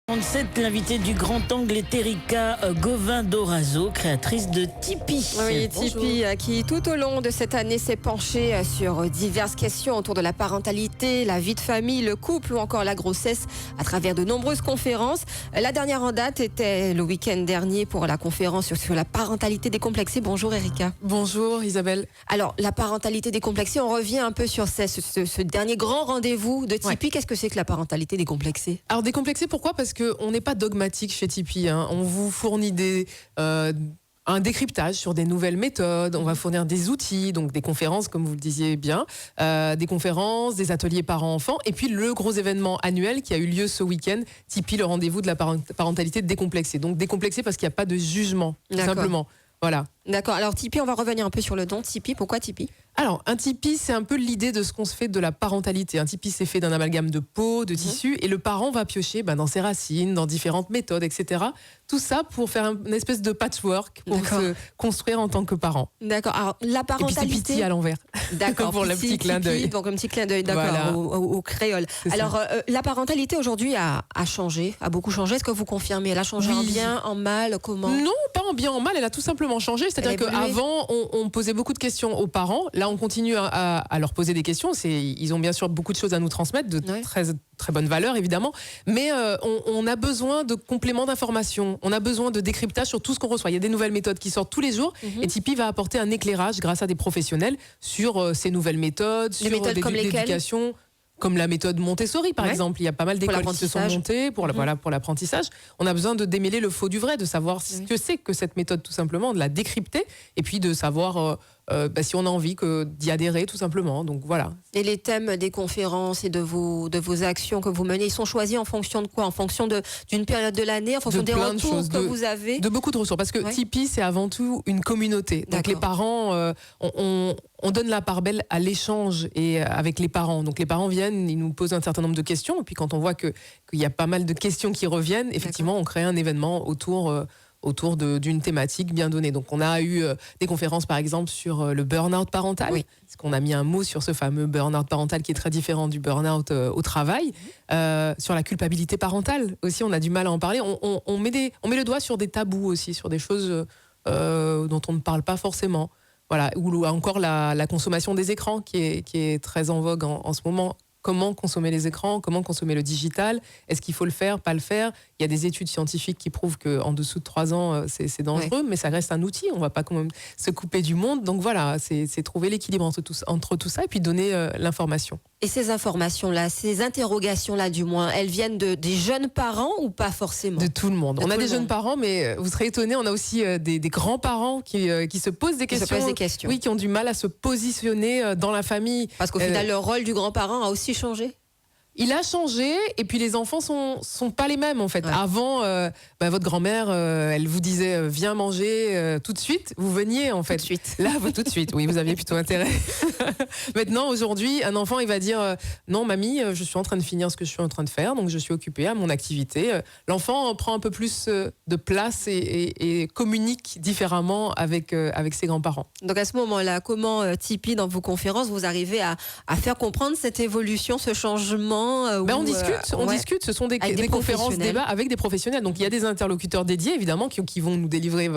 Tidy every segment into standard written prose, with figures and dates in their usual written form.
37, l'invité du Grand Angle est Erika Govin-Dorazo, créatrice de Tipeee. Oui, Bonjour. Tipeee qui tout au long de cette année s'est penché sur diverses questions autour de la parentalité, la vie de famille, le couple ou encore la grossesse à travers de nombreuses conférences. La dernière en date était le week-end dernier pour la conférence sur la parentalité décomplexée. Bonjour Erika. Bonjour Isabelle. Alors la parentalité décomplexée, on revient un peu sur ce dernier grand rendez-vous de Tipeee. Ouais. Qu'est-ce que c'est que la parentalité décomplexée? Alors décomplexée, pourquoi? Parce qu'on n'est pas dogmatique chez Tipeee. On vous fournit un décryptage sur des nouvelles méthodes, on va fournir des outils, donc des conférences comme vous le disiez bien, des conférences, des ateliers parents-enfants, et puis le gros événement annuel qui a eu lieu ce week-end, Tipeee, le rendez-vous de la parentalité décomplexée. Donc décomplexée parce qu'il n'y a pas de jugement, tout simplement. Voilà. D'accord, alors Tipeee, on va revenir un peu sur le don Tipeee. Pourquoi Tipeee? Alors, un Tipeee, c'est un peu l'idée de ce qu'on se fait de la parentalité. Un Tipeee, c'est fait d'un amalgame de peau, de tissu, et le parent va piocher dans ses racines, dans différentes méthodes, etc. Tout ça pour faire une espèce de patchwork, pour se construire en tant que parent. D'accord, alors la parentalité... Et puis c'est Tipeee à l'envers. D'accord, pour le petit clin d'œil. Donc un petit clin d'œil, d'accord, voilà. au créole. Alors, la parentalité aujourd'hui a changé, a beaucoup changé. Est-ce que vous confirmez? Elle a changé en bien, en mal, comment? Non, pas en bien, en mal, elle a tout simplement changé. C'est-à-dire qu'avant, on posait beaucoup de questions aux parents. Là, on continue à leur poser des questions. Ils ont bien sûr beaucoup de choses à nous transmettre, de très bonne valeur, évidemment. Mais on a besoin de compléments d'informations. On a besoin de décryptage sur tout ce qu'on reçoit. Il y a des nouvelles méthodes qui sortent tous les jours. Et Tipeee va apporter un éclairage grâce à des professionnels sur ces nouvelles méthodes, sur l'éducation. Comme la méthode Montessori, par exemple. Il y a pas mal d'écoles qui se sont montées pour l'apprentissage. On a besoin de démêler le faux du vrai, de savoir ce que c'est que cette méthode, tout simplement, de la décrypter, et puis de savoir si on a envie d'y adhérer, tout simplement. Donc voilà. Et les thèmes des conférences et de vos actions que vous menez, ils sont choisis en fonction de quoi? En fonction d'une période de l'année, en fonction des retours que vous avez? De beaucoup de ressources, parce que Tipeee, c'est avant tout une communauté. Donc les parents, on donne la part belle à l'échange et avec les parents. Donc les parents viennent, ils nous posent un certain nombre de questions, et puis quand on voit qu'il y a pas mal de questions qui reviennent, effectivement, on crée un événement autour d'une thématique bien donnée. Donc on a eu des conférences par exemple sur le burn-out parental, parce qu'on a mis un mot sur ce fameux burn-out parental qui est très différent du burn-out au travail, sur la culpabilité parentale aussi, on a du mal à en parler. On met le doigt sur des tabous aussi, sur des choses dont on ne parle pas forcément. Voilà, ou encore la consommation des écrans qui est très en vogue en ce moment. Comment consommer les écrans, comment consommer le digital, est-ce qu'il faut le faire, pas le faire? Il y a des études scientifiques qui prouvent qu'en dessous de 3 ans, c'est dangereux, mais ça reste un outil, on ne va pas quand même se couper du monde. Donc voilà, c'est trouver l'équilibre entre tout ça et puis donner l'information. Et ces informations-là, ces interrogations-là du moins, elles viennent des jeunes parents ou pas forcément? De tout le monde. On a des jeunes parents, mais vous serez étonnés, on a aussi des grands-parents qui se posent des questions. Oui, qui ont du mal à se positionner dans la famille. Parce qu'au final, le rôle du grand-parent a aussi changé? Il a changé, et puis les enfants sont pas les mêmes en fait. Avant, votre grand-mère, elle vous disait viens manger tout de suite, vous veniez en fait. Tout de suite. Là, tout de suite. Oui, vous aviez plutôt intérêt. Maintenant, aujourd'hui, un enfant, il va dire non, mamie, je suis en train de finir ce que je suis en train de faire, donc je suis occupée à mon activité. L'enfant prend un peu plus de place et communique différemment avec ses grands-parents. Donc à ce moment-là, comment Tipeee dans vos conférences, vous arrivez à faire comprendre cette évolution, ce changement? On discute. Ce sont des conférences, débats avec des professionnels. Donc il y a des interlocuteurs dédiés évidemment qui vont nous délivrer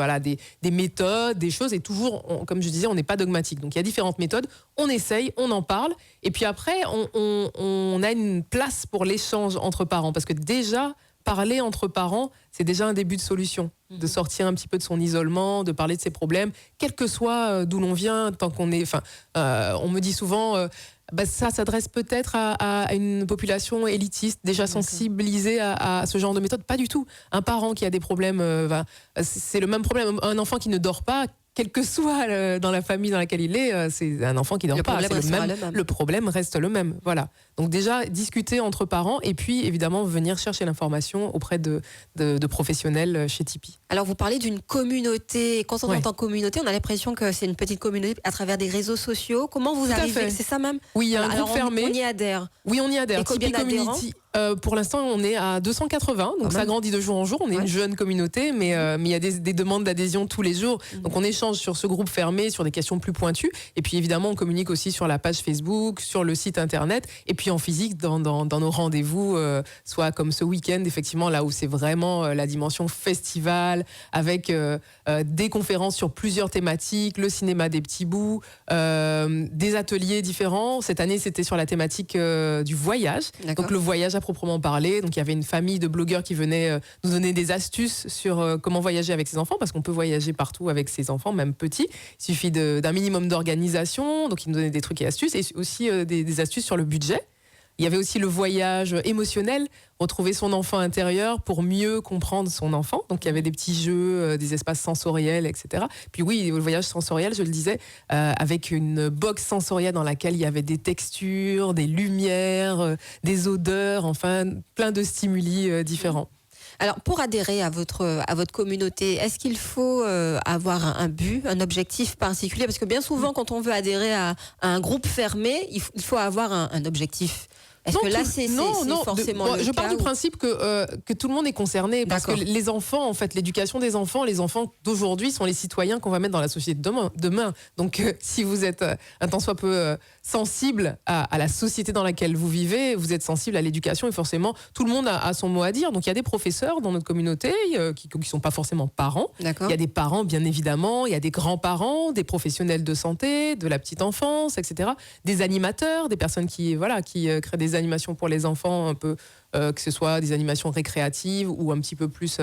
des méthodes, des choses, et toujours, comme je disais, on n'est pas dogmatique. Donc il y a différentes méthodes, on essaye, on en parle, et puis après on a une place pour l'échange entre parents, parce que déjà parler entre parents, c'est déjà un début de solution, de sortir un petit peu de son isolement, de parler de ses problèmes, quel que soit d'où l'on vient, tant qu'on est. On me dit souvent. Ça s'adresse peut-être à une population élitiste, déjà sensibilisée à ce genre de méthode. Pas du tout. Un parent qui a des problèmes, c'est le même problème. Un enfant qui ne dort pas, quel que soit dans la famille dans laquelle il est, c'est un enfant qui ne dort pas. Le problème reste le même. Voilà. Donc déjà, discuter entre parents, et puis évidemment venir chercher l'information auprès de professionnels chez Tipeee. Alors vous parlez d'une communauté. Quand on entend communauté, on a l'impression que c'est une petite communauté à travers des réseaux sociaux. Comment vous arrivez? C'est ça même? Oui, il y a un groupe fermé. On y adhère. Oui, on y adhère. Et combien d'adhérents? Pour l'instant, on est à 280, donc ça grandit de jour en jour. On est une jeune communauté, mais il y a des demandes d'adhésion tous les jours. Donc on échange sur ce groupe fermé, sur des questions plus pointues. Et puis évidemment, on communique aussi sur la page Facebook, sur le site internet, et puis en physique dans nos rendez-vous, soit comme ce week-end, effectivement, là où c'est vraiment la dimension festival, avec des conférences sur plusieurs thématiques, le cinéma des petits bouts, des ateliers différents. Cette année, c'était sur la thématique du voyage. Donc le voyage à proprement parler. Donc il y avait une famille de blogueurs qui venaient nous donner des astuces sur comment voyager avec ses enfants, parce qu'on peut voyager partout avec ses enfants, même petits. Il suffit d'un minimum d'organisation. Donc ils nous donnaient des trucs et astuces, et aussi des astuces sur le budget. Il y avait aussi le voyage émotionnel, retrouver son enfant intérieur pour mieux comprendre son enfant. Donc il y avait des petits jeux, des espaces sensoriels, etc. Puis oui, le voyage sensoriel, je le disais, avec une box sensorielle dans laquelle il y avait des textures, des lumières, des odeurs, enfin plein de stimuli différents. Alors, pour adhérer à votre communauté, est-ce qu'il faut avoir un but, un objectif particulier? Parce que bien souvent, quand on veut adhérer à un groupe fermé, il faut avoir un objectif. Est-ce que là, c'est forcément le je cas pars du principe que tout le monde est concerné, parce que les enfants, en fait, l'éducation des enfants, les enfants d'aujourd'hui sont les citoyens qu'on va mettre dans la société de demain. Donc, si vous êtes un tant soit peu sensible à la société dans laquelle vous vivez, vous êtes sensible à l'éducation, et forcément, tout le monde a son mot à dire. Donc, il y a des professeurs dans notre communauté qui ne sont pas forcément parents. Il y a des parents, bien évidemment, il y a des grands-parents, des professionnels de santé, de la petite enfance, etc. Des animateurs, des personnes qui créent des animations pour les enfants, un peu, que ce soit des animations récréatives ou un petit peu plus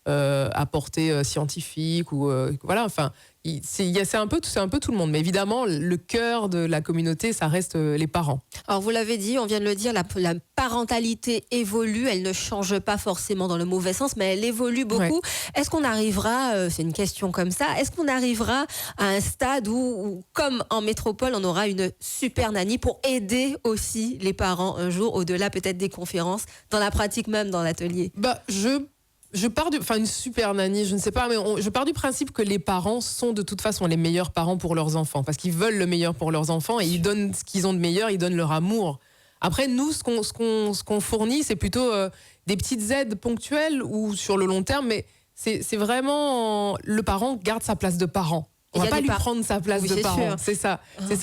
à portée scientifique, ou voilà, enfin c'est un peu tout le monde, mais évidemment le cœur de la communauté, ça reste les parents. Alors vous l'avez dit, on vient de le dire, la parentalité évolue, elle ne change pas forcément dans le mauvais sens, mais elle évolue beaucoup. Est-ce qu'on arrivera, c'est une question comme ça, est-ce qu'on arrivera à un stade où, comme en métropole, on aura une super nanny pour aider aussi les parents un jour, au-delà peut-être des conférences, dans la pratique même, dans l'atelier? Je pars une super nanny, je ne sais pas, mais je pars du principe que les parents sont de toute façon les meilleurs parents pour leurs enfants, parce qu'ils veulent le meilleur pour leurs enfants, et ils donnent ce qu'ils ont de meilleur, ils donnent leur amour. Après, nous, ce qu'on fournit, c'est plutôt des petites aides ponctuelles ou sur le long terme, mais c'est vraiment le parent garde sa place de parent. On ne va pas lui prendre sa place de parent. C'est ça.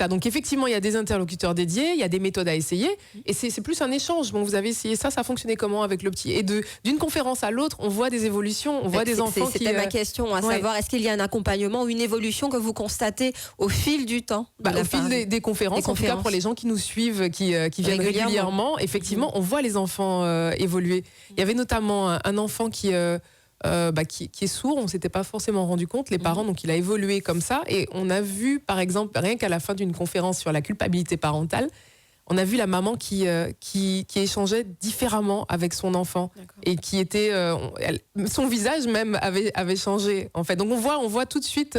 Donc effectivement, il y a des interlocuteurs dédiés, il y a des méthodes à essayer, et c'est plus un échange. Bon, vous avez essayé ça fonctionnait comment avec le petit? Et d'une conférence à l'autre, on voit des évolutions, on voit des enfants qui... C'était ma question, à savoir, est-ce qu'il y a un accompagnement ou une évolution que vous constatez au fil du temps? Au fil des conférences, en tout cas pour les gens qui nous suivent, qui viennent régulièrement, effectivement, on voit les enfants évoluer. Il y avait notamment un enfant qui est sourd, on ne s'était pas forcément rendu compte, les parents, donc il a évolué comme ça, et on a vu, par exemple, rien qu'à la fin d'une conférence sur la culpabilité parentale, on a vu la maman qui échangeait différemment avec son enfant, et qui était, son visage même avait changé, en fait. Donc on voit tout de suite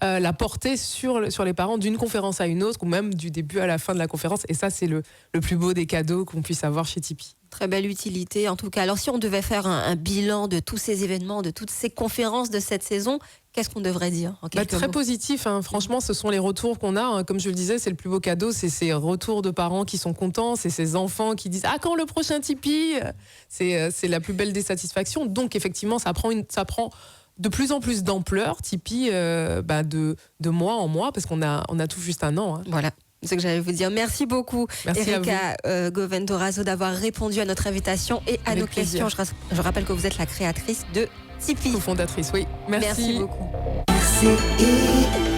la portée sur les parents d'une conférence à une autre, ou même du début à la fin de la conférence, et ça c'est le plus beau des cadeaux qu'on puisse avoir chez Tipeee. Très belle utilité en tout cas. Alors si on devait faire un bilan de tous ces événements, de toutes ces conférences de cette saison, qu'est-ce qu'on devrait dire en quelques Très mots? positif, hein. Franchement, ce sont les retours qu'on a, hein. Comme je le disais, c'est le plus beau cadeau, c'est ces retours de parents qui sont contents, c'est ces enfants qui disent « Ah, quand le prochain Tipeee ?» C'est la plus belle des satisfactions. Donc effectivement, ça prend de plus en plus d'ampleur, Tipeee, de mois en mois, parce qu'on a tout juste un an, hein. Voilà. C'est ce que j'allais vous dire. Merci beaucoup, Erika Goven-Dorazo, d'avoir répondu à notre invitation et à nos questions. Je rappelle que vous êtes la créatrice de Tipeee. Co-fondatrice, oui. Merci beaucoup. Merci.